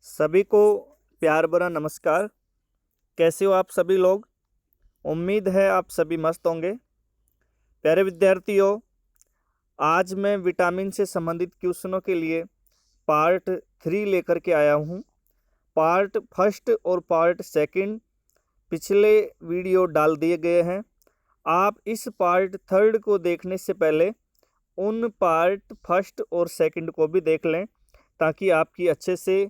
सभी को प्यार भरा नमस्कार। कैसे हो आप सभी लोग? उम्मीद है आप सभी मस्त होंगे। प्यारे विद्यार्थियों, आज मैं विटामिन से संबंधित क्वेश्चनों के लिए पार्ट 3 लेकर के आया हूँ। पार्ट फर्स्ट और पार्ट सेकंड पिछले वीडियो डाल दिए गए हैं। आप इस पार्ट थर्ड को देखने से पहले उन पार्ट फर्स्ट और सेकंड को भी देख लें, ताकि आपकी अच्छे से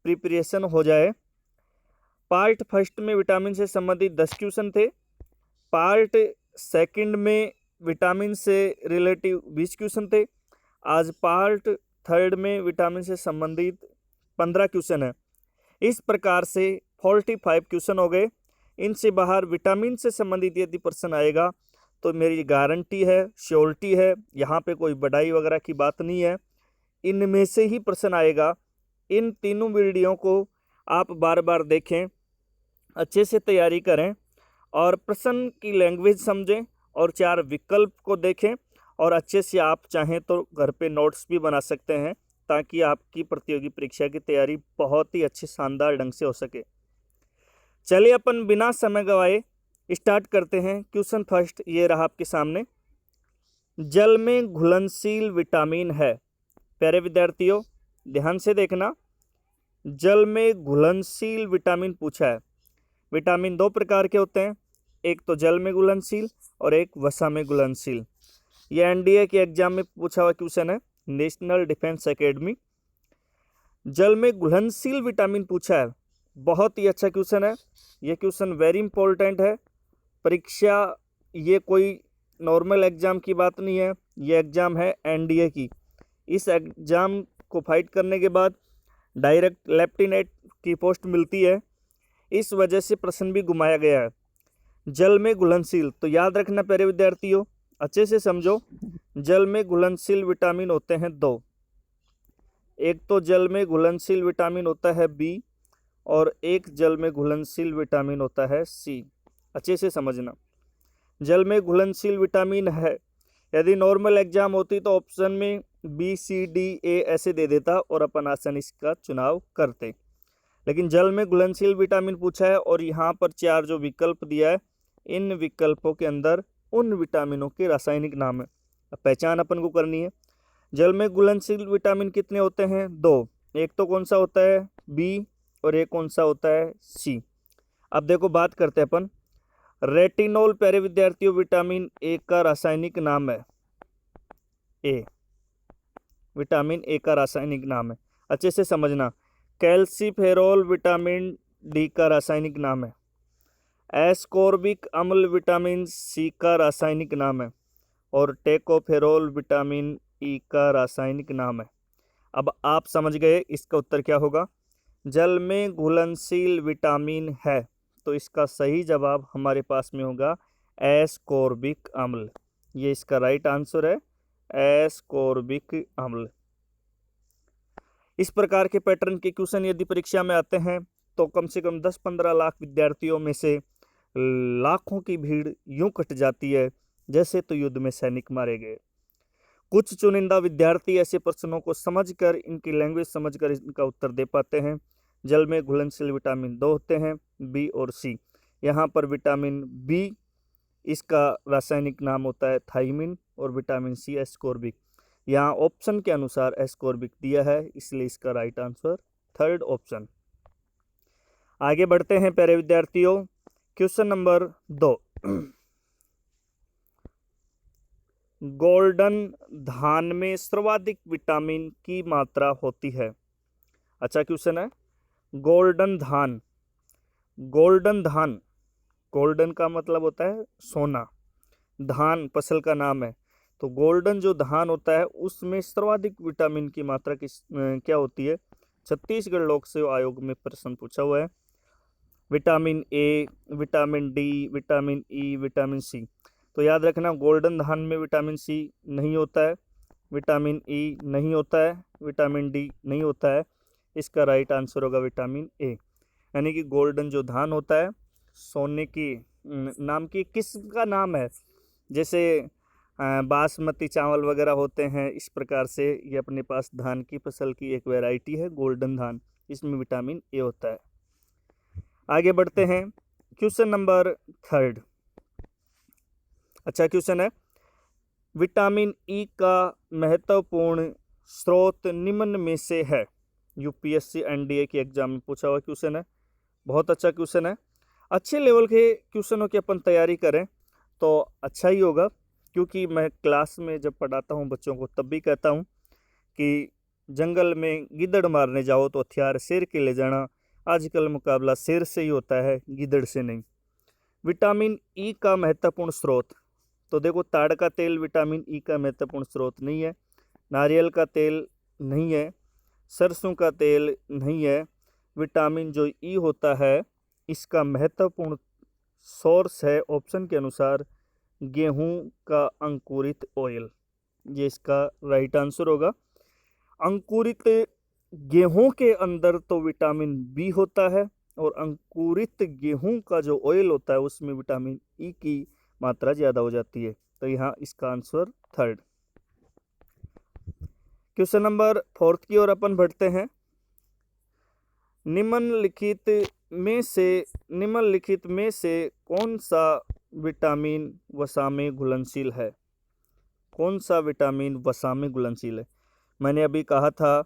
प्रिपरेशन हो जाए। पार्ट फर्स्ट में विटामिन से संबंधित 10 क्वेश्चन थे। पार्ट सेकंड में विटामिन से रिलेटिव 20 क्वेश्चन थे। आज पार्ट थर्ड में विटामिन से संबंधित 15 क्वेश्चन है। इस प्रकार से 45 क्वेश्चन हो गए। इनसे बाहर विटामिन से संबंधित यदि प्रश्न आएगा तो मेरी गारंटी है, श्योरिटी है, यहाँ पे कोई बढ़ाई वगैरह की बात नहीं है, इनमें से ही प्रश्न आएगा। इन तीनों वीडियो को आप बार बार देखें, अच्छे से तैयारी करें और प्रश्न की लैंग्वेज समझें और 4 विकल्प को देखें। और अच्छे से आप चाहें तो घर पे नोट्स भी बना सकते हैं, ताकि आपकी प्रतियोगी परीक्षा की तैयारी बहुत ही अच्छे शानदार ढंग से हो सके। चलिए अपन बिना समय गवाए स्टार्ट करते हैं। क्वेश्चन फर्स्ट ये रहा आपके सामने। जल में घुलनशील विटामिन है। प्यारे विद्यार्थियों, ध्यान से देखना। जल में घुलनशील विटामिन पूछा है। विटामिन 2 प्रकार के होते हैं, एक तो जल में घुलनशील और एक वसा में घुलनशील। ये एनडीए के एग्जाम में पूछा हुआ क्वेश्चन है, नेशनल डिफेंस एकेडमी। जल में घुलनशील विटामिन पूछा है, बहुत ही अच्छा क्वेश्चन है। ये क्वेश्चन वेरी इंपॉर्टेंट है। परीक्षा ये कोई नॉर्मल एग्जाम की बात नहीं है, ये एग्जाम है एनडीए की। इस एग्जाम को फाइट करने के बाद डायरेक्ट लेफ्टिनेंट की पोस्ट मिलती है, इस वजह से प्रश्न भी घुमाया गया है। जल में घुलनशील, तो याद रखना प्यारे विद्यार्थियों, अच्छे से समझो। जल में घुलनशील विटामिन होते हैं 2। एक तो जल में घुलनशील विटामिन होता है बी और एक जल में घुलनशील विटामिन होता है सी। अच्छे से समझना। जल में घुलनशील विटामिन है। यदि नॉर्मल एग्जाम होती तो ऑप्शन में बी सी डी ए ऐसे दे देता और अपन आसानी इसका चुनाव करते, लेकिन जल में घुलनशील विटामिन पूछा है और यहाँ पर 4 जो विकल्प दिया है, इन विकल्पों के अंदर उन विटामिनों के रासायनिक नाम है। अब पहचान अपन को करनी है। जल में घुलनशील विटामिन कितने होते हैं? 2। एक तो कौन सा होता है? बी, और एक कौन सा होता है? सी। अब देखो बात करते हैं अपन। रेटिनॉल प्यारे विद्यार्थियों विटामिन ए का रासायनिक नाम है। ए, विटामिन ए का रासायनिक नाम है, अच्छे से समझना। कैल्सीफेरॉल विटामिन डी का रासायनिक नाम है। एस्कॉर्बिक अम्ल विटामिन सी का रासायनिक नाम है और टेकोफेरॉल विटामिन ई का रासायनिक नाम है। अब आप समझ गए इसका उत्तर क्या होगा। जल में घुलनशील विटामिन है, तो इसका सही जवाब हमारे पास में होगा एस्कॉर्बिक अम्ल। ये इसका राइट आंसर है, एस्कॉर्बिक अम्ल। इस प्रकार के पैटर्न के क्वेश्चन यदि परीक्षा में आते हैं तो कम से कम 10-15 लाख विद्यार्थियों में से लाखों की भीड़ यूं कट जाती है जैसे तो युद्ध में सैनिक मारे गए। कुछ चुनिंदा विद्यार्थी ऐसे प्रश्नों को समझकर, इनकी लैंग्वेज समझकर इनका उत्तर दे पाते हैं। जल में घुलनशील विटामिन 2 होते हैं, बी और सी। यहाँ पर विटामिन बी, इसका रासायनिक नाम होता है थाइमिन, और विटामिन सी एस्कॉर्बिक। यहाँ ऑप्शन के अनुसार एस्कॉर्बिक दिया है, इसलिए इसका राइट आंसर थर्ड ऑप्शन। आगे बढ़ते हैं प्यारे विद्यार्थियों। Question number 2। गोल्डन धान में सर्वाधिक विटामिन की मात्रा होती है। अच्छा क्वेश्चन है। गोल्डन धान, गोल्डन धान, गोल्डन का मतलब होता है सोना, धान फसल का नाम है। तो गोल्डन जो धान होता है उसमें सर्वाधिक विटामिन की मात्रा क्या होती है? छत्तीसगढ़ लोक सेवा आयोग में प्रश्न पूछा हुआ है। Vitamin A, vitamin D, vitamin E, vitamin C. तो याद रखना, गोल्डन धान में विटामिन सी नहीं होता है, विटामिन ई नहीं होता है, विटामिन डी नहीं होता है। इसका राइट आंसर होगा विटामिन ए। यानी कि गोल्डन जो धान होता है, सोने की नाम की किस्म का नाम है। जैसे बासमती चावल वगैरह होते हैं, इस प्रकार से ये अपने पास धान की फसल की एक वैरायटी है गोल्डन धान। इसमें विटामिन ए होता है। आगे बढ़ते हैं, क्वेश्चन नंबर 3। अच्छा क्वेश्चन है, विटामिन ई का महत्वपूर्ण स्रोत निम्न में से है। यूपीएससी एनडीए के एग्जाम में पूछा हुआ क्वेश्चन है, बहुत अच्छा क्वेश्चन है। अच्छे लेवल के क्वेश्चनों की अपन तैयारी करें तो अच्छा ही होगा, क्योंकि मैं क्लास में जब पढ़ाता हूँ बच्चों को तब भी कहता हूँ कि जंगल में गिद्दड़ मारने जाओ तो हथियार शेर के ले जाना, आजकल मुकाबला शेर से ही होता है, गिद्दड़ से नहीं। विटामिन ई का महत्वपूर्ण स्रोत, तो देखो ताड़ का तेल विटामिन ई का महत्वपूर्ण स्रोत नहीं है, नारियल का तेल नहीं है, सरसों का तेल नहीं है। विटामिन जो ई होता है इसका महत्वपूर्ण सोर्स है ऑप्शन के अनुसार गेहूं का अंकुरित ऑयल, ये इसका राइट आंसर होगा। अंकुरित गेहूं के अंदर तो विटामिन बी होता है और अंकुरित गेहूं का जो ऑयल होता है उसमें विटामिन ई की मात्रा ज़्यादा हो जाती है, तो यहाँ इसका आंसर 3rd। क्वेश्चन नंबर 4 की ओर अपन बढ़ते हैं। निम्नलिखित में से कौन सा विटामिन वसा में घुलनशील है? कौन सा विटामिन वसा में घुलनशील है? मैंने अभी कहा था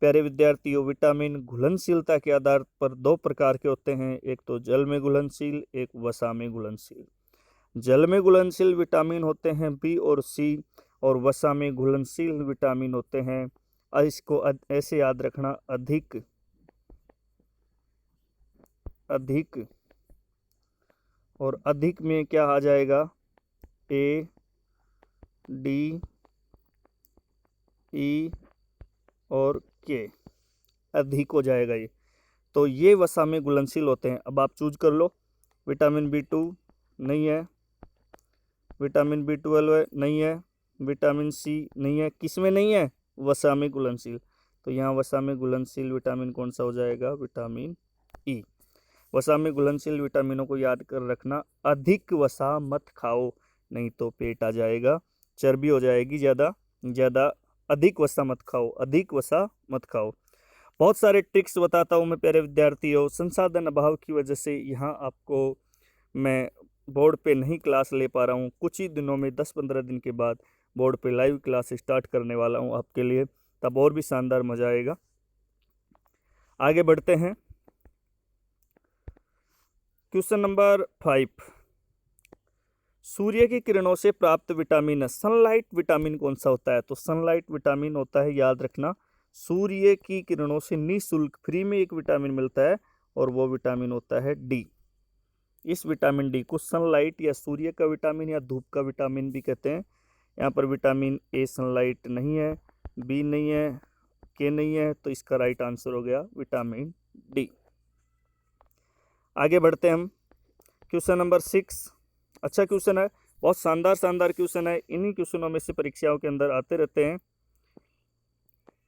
प्यारे विद्यार्थियों, विटामिन घुलनशीलता के आधार पर 2 प्रकार के होते हैं, एक तो जल में घुलनशील, एक वसा में घुलनशील। जल में घुलनशील विटामिन होते हैं बी और सी, और वसा में घुलनशील विटामिन होते हैं, इसको ऐसे याद रखना, अधिक और अधिक में क्या आ जाएगा, ए डी ई और के, अधिक हो जाएगा ये। तो ये वसा में घुलनशील होते हैं। अब आप चूज कर लो, विटामिन B2 नहीं है, विटामिन B12 नहीं है, विटामिन सी नहीं है, किस में नहीं है? वसा में घुलनशील। तो यहाँ वसा में घुलनशील विटामिन कौन सा हो जाएगा? Vitamin E. वसा में घुलनशील विटामिनों को याद कर रखना, अधिक वसा मत खाओ नहीं तो पेट आ जाएगा, चर्बी हो जाएगी ज़्यादा। अधिक वसा मत खाओ, अधिक वसा मत खाओ। बहुत सारे ट्रिक्स बताता हूँ मैं प्यारे विद्यार्थियों, संसाधन अभाव की वजह से यहाँ आपको मैं बोर्ड पे नहीं क्लास ले पा रहा हूँ। कुछ ही दिनों में 10-15 दिन के बाद बोर्ड पे लाइव क्लास स्टार्ट करने वाला हूँ आपके लिए, तब और भी शानदार मजा आएगा। आगे बढ़ते हैं, क्वेश्चन नंबर 5। सूर्य की किरणों से प्राप्त विटामिन, सनलाइट विटामिन कौन सा होता है? तो सनलाइट विटामिन होता है, याद रखना, सूर्य की किरणों से निःशुल्क फ्री में एक विटामिन मिलता है और वो विटामिन होता है डी। इस विटामिन डी को सनलाइट या सूर्य का विटामिन या धूप का विटामिन भी कहते हैं। यहाँ पर विटामिन ए सनलाइट नहीं है, बी नहीं है, के नहीं है, तो इसका राइट आंसर हो गया विटामिन डी। आगे बढ़ते हैं हम, क्वेश्चन नंबर 6। अच्छा क्वेश्चन है, बहुत शानदार क्वेश्चन है, इन्हीं क्वेश्चनों में से परीक्षाओं के अंदर आते रहते हैं।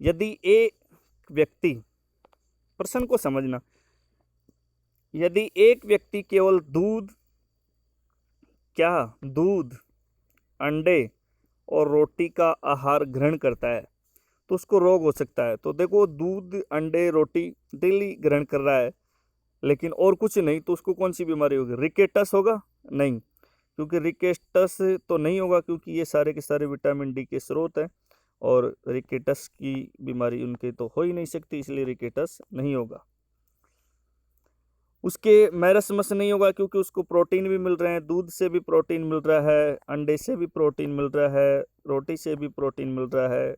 यदि एक व्यक्ति, प्रश्न को समझना, यदि एक व्यक्ति केवल दूध, अंडे और रोटी का आहार ग्रहण करता है तो उसको रोग हो सकता है। तो देखो, दूध, अंडे, रोटी डेली ग्रहण कर रहा है लेकिन और कुछ नहीं, तो उसको कौन सी बीमारी होगी? रिकेटस होगा? नहीं, क्योंकि रिकेटस तो नहीं होगा, क्योंकि ये सारे के सारे विटामिन डी के स्रोत हैं और रिकेटस की बीमारी उनके तो हो ही नहीं सकती, इसलिए रिकेटस नहीं होगा। उसके मैरस्मस नहीं होगा, क्योंकि उसको प्रोटीन भी मिल रहे हैं, दूध से भी प्रोटीन मिल रहा है, अंडे से भी प्रोटीन मिल रहा है, रोटी से भी प्रोटीन मिल रहा है।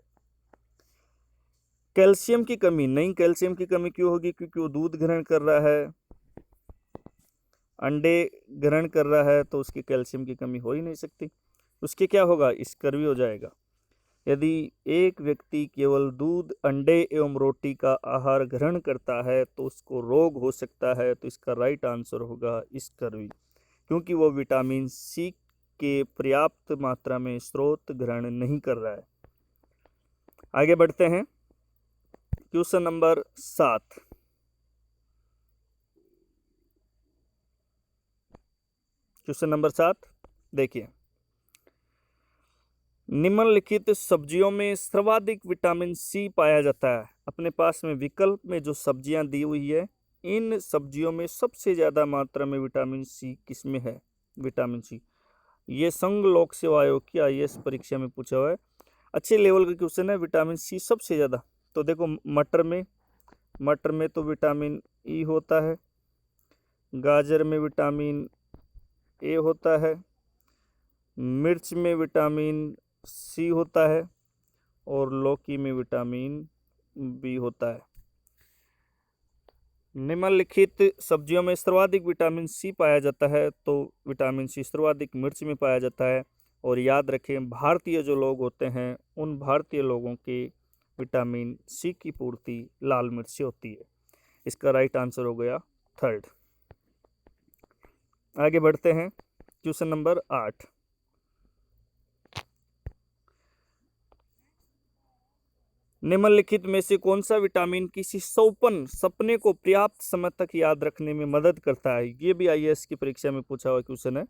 कैल्शियम की कमी नहीं, कैल्शियम की कमी क्यों होगी? क्योंकि वो दूध ग्रहण कर रहा है, अंडे ग्रहण कर रहा है, तो उसकी कैल्शियम की कमी हो ही नहीं सकती। उसके क्या होगा? स्कर्वी हो जाएगा। यदि एक व्यक्ति केवल दूध, अंडे एवं रोटी का आहार ग्रहण करता है तो उसको रोग हो सकता है, तो इसका राइट आंसर होगा स्कर्वी, क्योंकि वो विटामिन सी के पर्याप्त मात्रा में स्रोत ग्रहण नहीं कर रहा है। आगे बढ़ते हैं, क्वेश्चन नंबर 7। क्वेश्चन नंबर 7 देखिए, निम्नलिखित सब्जियों में सर्वाधिक विटामिन सी पाया जाता है। अपने पास में विकल्प में जो सब्जियां दी हुई है, इन सब्जियों में सबसे ज़्यादा मात्रा में विटामिन सी किसमें है? विटामिन सी, ये संघ लोक सेवा आयोग की IAS परीक्षा में पूछा हुआ है, अच्छे लेवल का क्वेश्चन है। विटामिन सी सबसे ज़्यादा, तो देखो मटर में तो विटामिन ई होता है, गाजर में विटामिन ए होता है, मिर्च में विटामिन सी होता है और लौकी में विटामिन बी होता है। निम्नलिखित सब्जियों में सर्वाधिक विटामिन सी पाया जाता है, तो विटामिन सी सर्वाधिक मिर्च में पाया जाता है। और याद रखें, भारतीय जो लोग होते हैं उन भारतीय लोगों के विटामिन सी की पूर्ति लाल मिर्च से होती है। इसका राइट आंसर हो गया 3rd। आगे बढ़ते हैं, क्वेश्चन नंबर 8। निम्नलिखित में से कौन सा विटामिन किसी सपने को पर्याप्त समय तक याद रखने में मदद करता है? ये भी IAS की परीक्षा में पूछा हुआ क्वेश्चन है।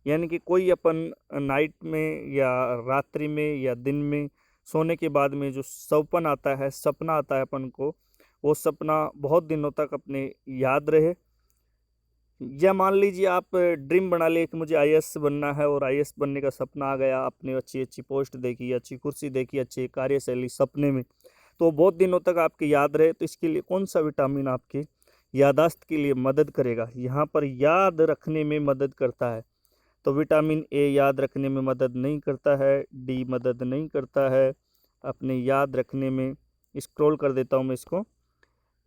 यानी कि कोई अपन नाइट में या रात्रि में या दिन में सोने के बाद में जो सपना आता है अपन को, वो सपना बहुत दिनों तक अपने याद रहे। या मान लीजिए आप ड्रीम बना लिए कि मुझे IAS बनना है और IAS बनने का सपना आ गया, आपने अच्छी पोस्ट देखी, अच्छी कुर्सी देखी, अच्छी कार्यशैली सपने में, तो बहुत दिनों तक आपके याद रहे। तो इसके लिए कौन सा विटामिन आपके यादाश्त के लिए मदद करेगा? यहाँ पर याद रखने में मदद करता है, तो विटामिन ए याद रखने में मदद नहीं करता है, डी मदद नहीं करता है अपने याद रखने में, स्क्रॉल कर देता हूँ मैं इसको,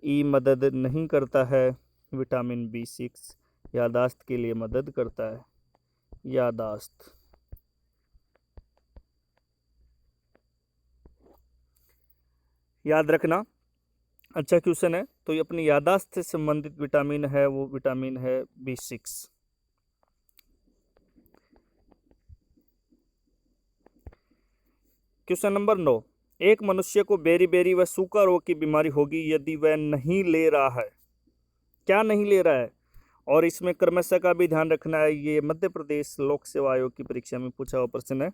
ई मदद नहीं करता है, विटामिन B6 यादाश्त के लिए मदद करता है। यादाश्त, याद रखना अच्छा क्वेश्चन है। तो ये अपनी यादाश्त से संबंधित विटामिन है, वो विटामिन है B6। Question number 9। एक मनुष्य को बेरी व सूखा रोग की बीमारी होगी यदि वह नहीं ले रहा है, क्या नहीं ले रहा है? और इसमें क्रमशः का भी ध्यान रखना है। ये मध्य प्रदेश लोक सेवा आयोग की परीक्षा में पूछा हुआ प्रश्न है।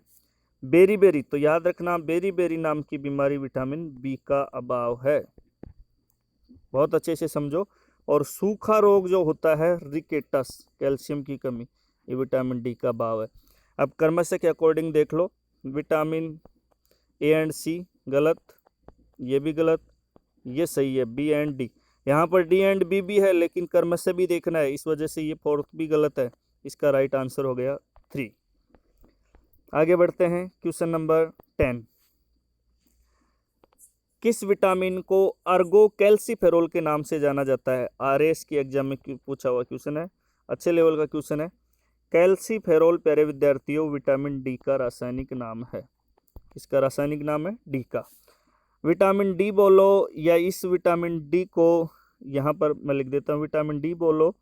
बेरी, तो याद रखना, बेरी नाम की बीमारी विटामिन बी का अभाव है, बहुत अच्छे से समझो। और सूखा रोग जो होता है रिकेटस, कैल्शियम की कमी, ये विटामिन डी का अभाव है। अब क्रमशः के अकॉर्डिंग देख लो, विटामिन ए एंड सी गलत, ये भी गलत, ये सही है बी एंड डी। यहाँ पर डी एंड बी भी है लेकिन क्रमशः भी देखना है, इस वजह से ये 4th भी गलत है। इसका राइट आंसर हो गया 3। आगे बढ़ते हैं, क्वेश्चन नंबर 10। किस विटामिन को अर्गो कैल्सीफेरोल के नाम से जाना जाता है? RAS की एग्जाम में पूछा हुआ क्वेश्चन है, अच्छे लेवल का क्वेश्चन है। कैल्सीफेरोल प्यारे विद्यार्थियों विटामिन डी का रासायनिक नाम है। इसका रासायनिक नाम है डी का। विटामिन डी बोलो या इस विटामिन डी को यहाँ पर मैं लिख देता हूँ, विटामिन डी बोलो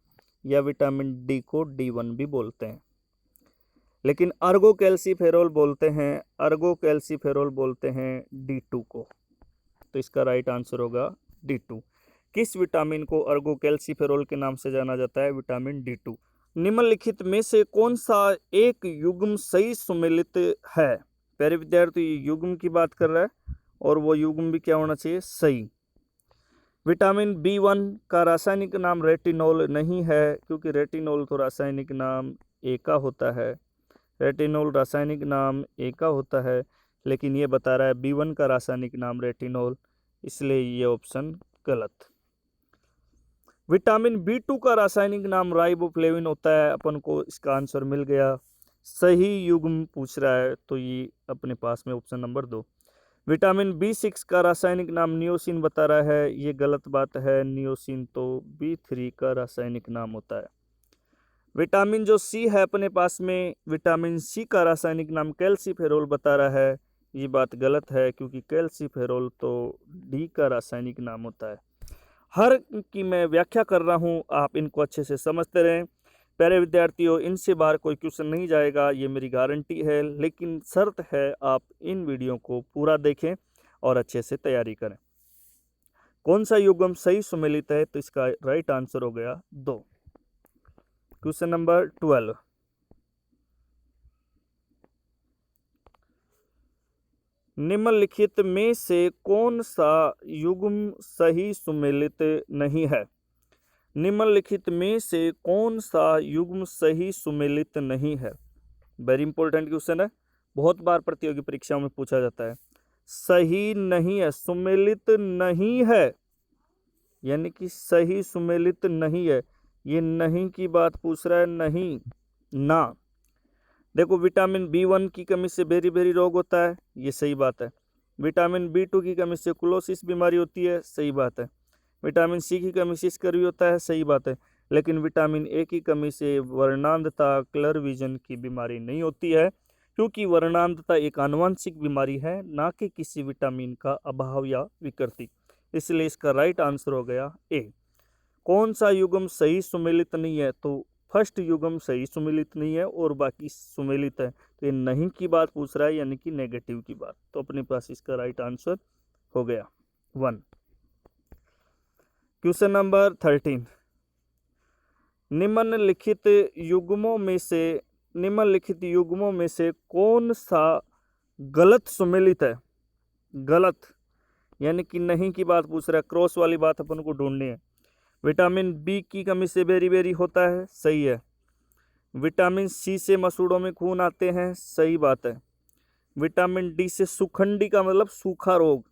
या विटामिन डी को D1 भी बोलते हैं, लेकिन अर्गो कैल्सीफेरोल बोलते हैं, अर्गो कैल्सीफेरोल बोलते हैं D2 को। तो इसका राइट आंसर होगा D2। किस विटामिन को अर्गो कैल्सीफेरोल के नाम से जाना जाता है? Vitamin D2। निम्नलिखित में से कौन सा एक युग्म सही सुमेलित है? प्यारे विद्यार्थी, युग्म की बात कर रहा है और वो युग्म भी क्या होना चाहिए? सही। विटामिन B1 का रासायनिक नाम रेटिनोल नहीं है, क्योंकि रेटिनोल तो रासायनिक नाम ए का होता है, रेटिनोल रासायनिक नाम ए का होता है, लेकिन ये बता रहा है B1 का रासायनिक नाम रेटिनोल, इसलिए ये ऑप्शन गलत। विटामिन B2 का रासायनिक नाम राइबोफ्लेविन होता है, अपन को इसका आंसर मिल गया। सही युग्म पूछ रहा है तो ये अपने पास में ऑप्शन नंबर 2। विटामिन B6 का रासायनिक नाम नियोसिन बता रहा है, ये गलत बात है, नियोसिन तो B3 का रासायनिक नाम होता है। विटामिन जो सी है अपने पास में, विटामिन सी का रासायनिक नाम कैल्सीफेरोल बता रहा है, ये बात गलत है, क्योंकि कैल्सीफेरोल तो डी का रासायनिक नाम होता है। हर की मैं व्याख्या कर रहा हूँ, आप इनको अच्छे से समझते रहें। प्यारे विद्यार्थियों, इनसे बाहर कोई क्वेश्चन नहीं जाएगा, ये मेरी गारंटी है, लेकिन शर्त है आप इन वीडियो को पूरा देखें और अच्छे से तैयारी करें। कौन सा युग्म सही सुमेलित है? तो इसका राइट आंसर हो गया 2। Question number 12। निम्नलिखित में से कौन सा युग्म सही सुमेलित नहीं है? निम्नलिखित में से कौन सा युग्म सही सुमेलित नहीं है? वेरी इंपॉर्टेंट क्वेश्चन है, बहुत बार प्रतियोगी परीक्षाओं में पूछा जाता है। सही नहीं है, सुमेलित नहीं है, यानी कि सही सुमेलित नहीं है। ये नहीं की बात पूछ रहा है, नहीं ना। देखो, विटामिन B1 की कमी से बेरी रोग होता है, ये सही बात है। विटामिन B2 की कमी से क्लोसिस बीमारी होती है, सही बात है। विटामिन C की कमी से स्कर्वी होता है, सही बात है। लेकिन विटामिन A की कमी से वर्णांधता, क्लर विजन की बीमारी नहीं होती है, क्योंकि वर्णांधता एक आनुवंशिक बीमारी है, ना कि किसी विटामिन का अभाव या विकृति। इसलिए इसका राइट आंसर हो गया ए। कौन सा युग्म सही सुमेलित नहीं है? तो फर्स्ट युग्म सही सुमेलित नहीं है और बाकी सुमेलित है। तो ये नहीं की बात पूछ रहा है, यानी कि नेगेटिव की बात। तो अपने पास इसका राइट आंसर हो गया 1। क्वेश्चन नंबर 13, निम्नलिखित युग्मों में से कौन सा गलत सुमेलित है? गलत यानी कि नहीं की बात पूछ रहा है, क्रॉस वाली बात अपन को ढूंढनी है। विटामिन B की कमी से बेरी होता है, सही है। विटामिन C से मसूड़ों में खून आते हैं, सही बात है। विटामिन D से सुखंडी का मतलब सूखा रोग,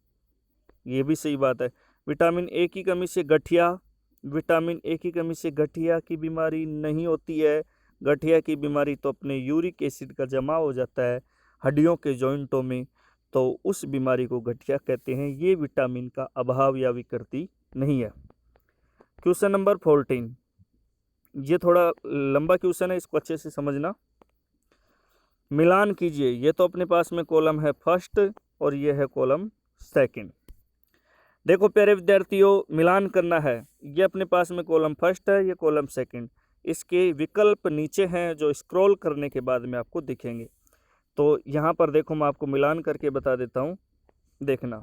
ये भी सही बात है। विटामिन A की कमी से गठिया, विटामिन A की कमी से गठिया की बीमारी नहीं होती है। गठिया की बीमारी तो अपने यूरिक एसिड का जमाव हो जाता है हड्डियों के जॉइंटों में, तो उस बीमारी को गठिया कहते हैं। ये विटामिन का अभाव या विकृति नहीं है। क्वेश्चन नंबर 14, ये थोड़ा लंबा क्वेश्चन है, इसको अच्छे से समझना। मिलान कीजिए, ये तो अपने पास में कॉलम है फर्स्ट और ये है कॉलम सेकंड। देखो प्यारे विद्यार्थियों, मिलान करना है। ये अपने पास में कॉलम फर्स्ट है, ये कॉलम सेकंड। इसके विकल्प नीचे हैं जो स्क्रॉल करने के बाद में आपको दिखेंगे। तो यहाँ पर देखो, मैं आपको मिलान करके बता देता हूँ, देखना।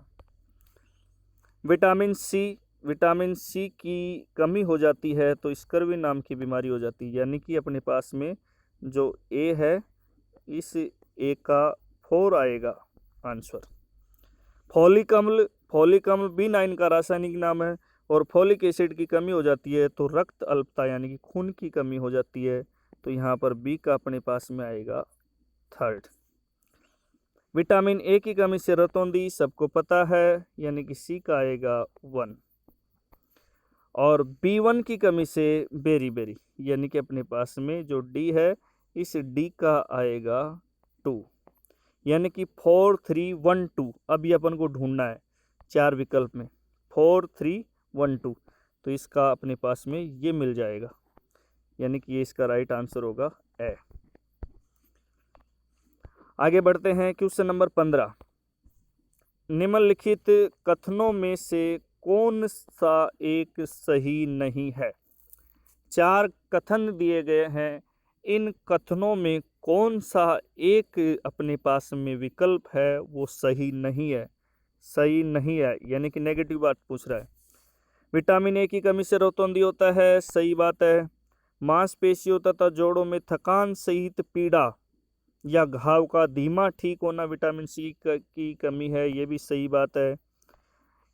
विटामिन सी की कमी हो जाती है तो स्कर्वी नाम की बीमारी हो जाती है, यानी कि अपने पास में जो ए है, इस ए का 4 आएगा आंसर। फॉलिक अम्ल B9 का रासायनिक नाम है, और फॉलिक एसिड की कमी हो जाती है तो रक्त अल्पता यानी कि खून की कमी हो जाती है, तो यहाँ पर बी का अपने पास में आएगा 3rd। विटामिन ए की कमी से रतौंधी सबको पता है, यानी कि सी का आएगा 1। और B1 की कमी से बेरी यानी कि अपने पास में जो डी है, इस डी का आएगा 2, यानी कि 4 3 1 2। अब ये अपन को ढूंढना है 4 विकल्प में, 4 3 1 2, तो इसका अपने पास में ये मिल जाएगा, यानी कि ये इसका राइट आंसर होगा ए। आगे बढ़ते हैं, क्वेश्चन नंबर 15, निम्नलिखित कथनों में से कौन सा एक सही नहीं है? 4 कथन दिए गए हैं, इन कथनों में कौन सा एक अपने पास में विकल्प है वो सही नहीं है? सही नहीं है यानी कि नेगेटिव बात पूछ रहा है। विटामिन ए की कमी से रतौंधी होता है, सही बात है। मांसपेशियों तथा जोड़ों में थकान सहित पीड़ा या घाव का धीमा ठीक होना विटामिन सी की कमी है, ये भी सही बात है।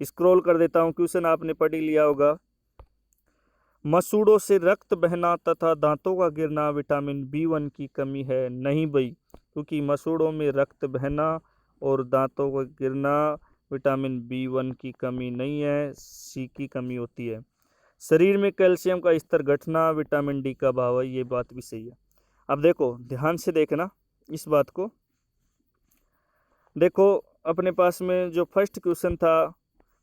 स्क्रॉल कर देता हूँ, क्वेश्चन आपने पढ़ ही लिया होगा। मसूड़ों से रक्त बहना तथा दांतों का गिरना विटामिन B1 की कमी है, नहीं भाई, क्योंकि मसूड़ों में रक्त बहना और दांतों का गिरना विटामिन B1 की कमी नहीं है, सी की कमी होती है। शरीर में कैल्शियम का स्तर घटना विटामिन डी का अभाव है, ये बात भी सही है। अब देखो, ध्यान से देखना इस बात को। देखो अपने पास में जो फर्स्ट क्वेश्चन था,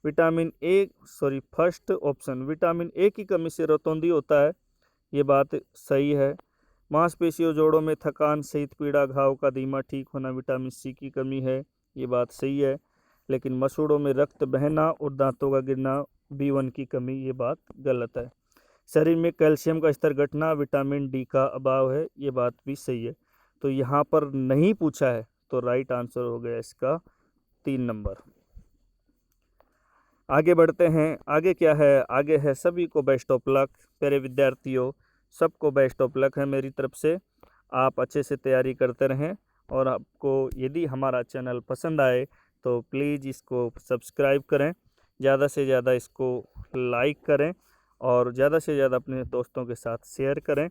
फर्स्ट ऑप्शन विटामिन ए की कमी से रतौंधी होता है, ये बात सही है। मांसपेशियों जोड़ों में थकान सहित पीड़ा घाव का धीमा ठीक होना विटामिन सी की कमी है, ये बात सही है। लेकिन मसूड़ों में रक्त बहना और दांतों का गिरना B1 की कमी, ये बात गलत है। शरीर में कैल्शियम का स्तर घटना विटामिन डी का अभाव है, ये बात भी सही है। तो यहाँ पर नहीं पूछा है, तो राइट आंसर हो गया इसका 3 नंबर। आगे बढ़ते हैं, आगे क्या है? आगे है सभी को बेस्ट ऑफ लक। प्यारे विद्यार्थियों, सबको बेस्ट ऑफ लक है मेरी तरफ से। आप अच्छे से तैयारी करते रहें, और आपको यदि हमारा चैनल पसंद आए तो प्लीज़ इसको सब्सक्राइब करें, ज़्यादा से ज़्यादा इसको लाइक करें और ज़्यादा से ज़्यादा अपने दोस्तों के साथ शेयर करें।